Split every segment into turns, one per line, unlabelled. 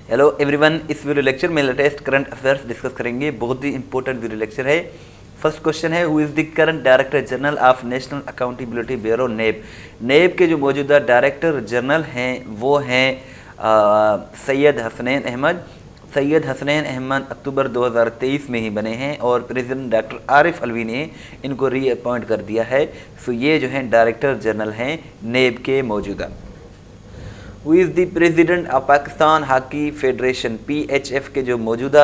Hello everyone, इस video lecture में latest current affairs discuss करेंगे। बहुत ही इंपॉर्टेंट वीडियो लेक्चर है। फर्स्ट क्वेश्चन है, who is the current director general of national accountability bureau नेब। नेब के जो मौजूदा डायरेक्टर जनरल हैं वो हैं सैयद हसनैन अहमद। सैयद हसनैन अहमद अक्टूबर 2023 में ही बने हैं और प्रेसिडेंट डॉक्टर आरिफ अलवी ने इनको रीअपॉइंट कर दिया है। सो ये जो हैं डायरेक्टर जनरल हैं नेब के मौजूदा। Who is the president of Pakistan hockey federation, PHF के जो मौजूदा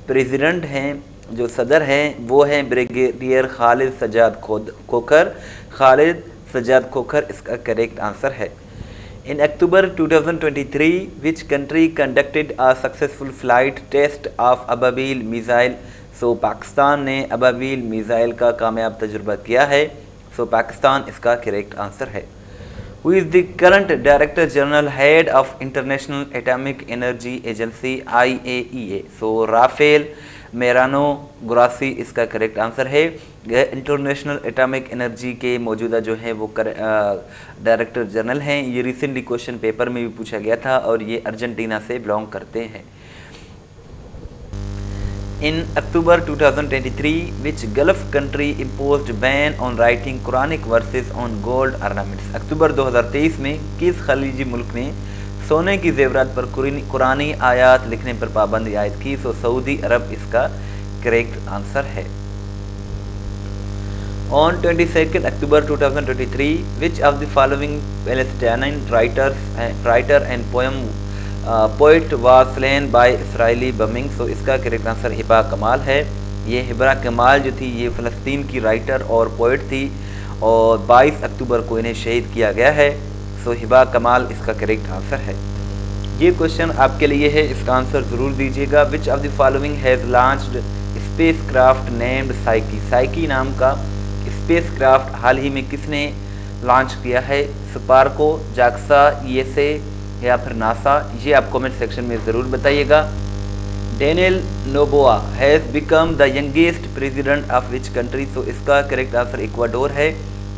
प्रेसिडेंट हैं, जो सदर हैं, वो हैं ब्रिगेडियर खालिद सज्जाद खोखर। खालिद सज्जाद खोखर इसका करेक्ट आंसर है। In October 2023 which country conducted a successful flight test of Ababeel missile. So Pakistan ने अबाबील मिसाइल का कामयाब तजुर्बा किया है। सो पाकिस्तान इसका करेक्ट आंसर है। Who is the current Director General Head of International Atomic Energy Agency IAEA? So Rafael Mariano Grossi इसका correct answer है। इंटरनेशनल एटॉमिक एनर्जी के मौजूदा जो है वो डायरेक्टर जनरल हैं। ये रिसेंटली क्वेश्चन पेपर में भी पूछा गया था और ये अर्जेंटीना से बिलोंग करते हैं। In October 2023, which Gulf country imposed ban on writing Quranic verses on gold ornaments? अक्टूबर 2023 में किस खलीजी मुल्क ने सोने की जेवरात पर कुरानी आयात लिखने पर पाबंदी आयद की? सो सऊदी अरब इसका करेक्ट आंसर है। On 22nd October 2023, which of the following Palestinian writer and poet was slain by Israeli bombing? So इसका करेक्ट आंसर हिबा कमाल है। ये हिबा कमाल जो थी ये फ़लस्तीन की राइटर और पोइट थी और 22 अक्टूबर को इन्हें शहीद किया गया है। सो हिबा कमाल इसका करेक्ट आंसर है। ये क्वेश्चन आपके लिए है, इसका आंसर ज़रूर दीजिएगा। विच of the following has launched space craft named psyche? Psyche नाम का स्पेस क्राफ्ट हाल ही में किसने लॉन्च किया है? स्पार्को, जाक्सा, USA या फिर नासा? ये आप कमेंट सेक्शन में ज़रूर बताइएगा। Daniel Noboa has become the youngest president of which country? तो इसका करेक्ट आंसर इक्वाडोर है।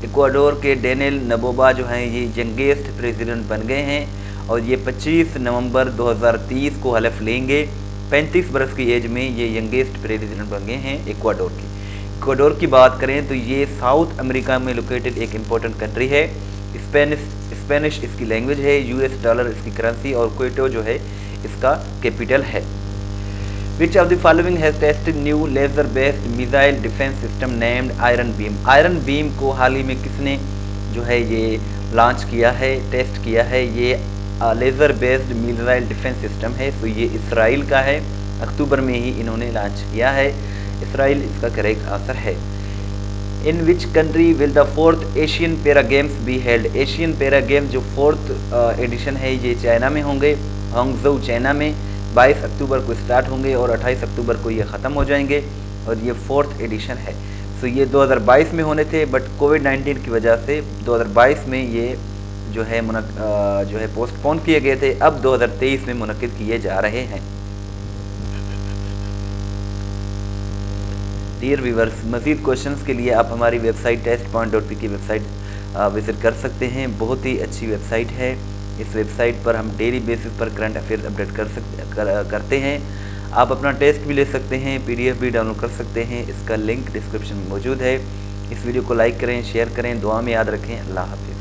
इक्वाडोर के डेनियल नोबोआ जो हैं ये यंगेस्ट प्रेसिडेंट बन गए हैं और ये 25 नवंबर 2030 को हलफ लेंगे। 35 बरस की एज में ये यंगेस्ट प्रेसिडेंट बन गए हैं इक्वाडोर की। इक्वाडोर की बात करें तो ये साउथ अमेरिका में लोकेटेड एक इम्पोर्टेंट कंट्री है। स्पेनिश इसकी लैंग्वेज है, US डॉलर इसकी करेंसी और क्वेटो जो है इसका कैपिटल है। Which of the following has tested new laser based missile defence system named Iron Beam? Iron Beam को हाल ही में किसने जो है ये लॉन्च किया है, टेस्ट किया है? ये laser based missile defence system है। तो ये इसराइल का है, अक्टूबर में ही इन्होंने लॉन्च किया है। इसराइल इसका करेक्ट आंसर है। In which country will the 4th Asian para games be held? Asian para game जो 4th एडिशन है ये चाइना में होंगे, हांगझोउ चाइना में। 22 अक्टूबर को स्टार्ट होंगे और 28 अक्टूबर को ये ख़त्म हो जाएंगे और ये 4th एडिशन है। सो ये 2022 में होने थे बट कोविड-19 की वजह से 2022 में ये जो है पोस्टपोन किए गए थे। अब 2023 में मुनक्किद किए जा रहे हैं। डियर व्यूवर्स, मज़ीद क्वेश्चंस के लिए आप हमारी वेबसाइट testpoint.p की वेबसाइट विज़िट कर सकते हैं। बहुत ही अच्छी वेबसाइट है। इस वेबसाइट पर हम डेली बेसिस पर करंट अफेयर्स अपडेट करते हैं। आप अपना टेस्ट भी ले सकते हैं, PDF भी डाउनलोड कर सकते हैं। इसका लिंक डिस्क्रिप्शन में मौजूद है। इस वीडियो को लाइक करें, शेयर करें, दुआ में याद रखें। अल्लाह हाफ़िज़।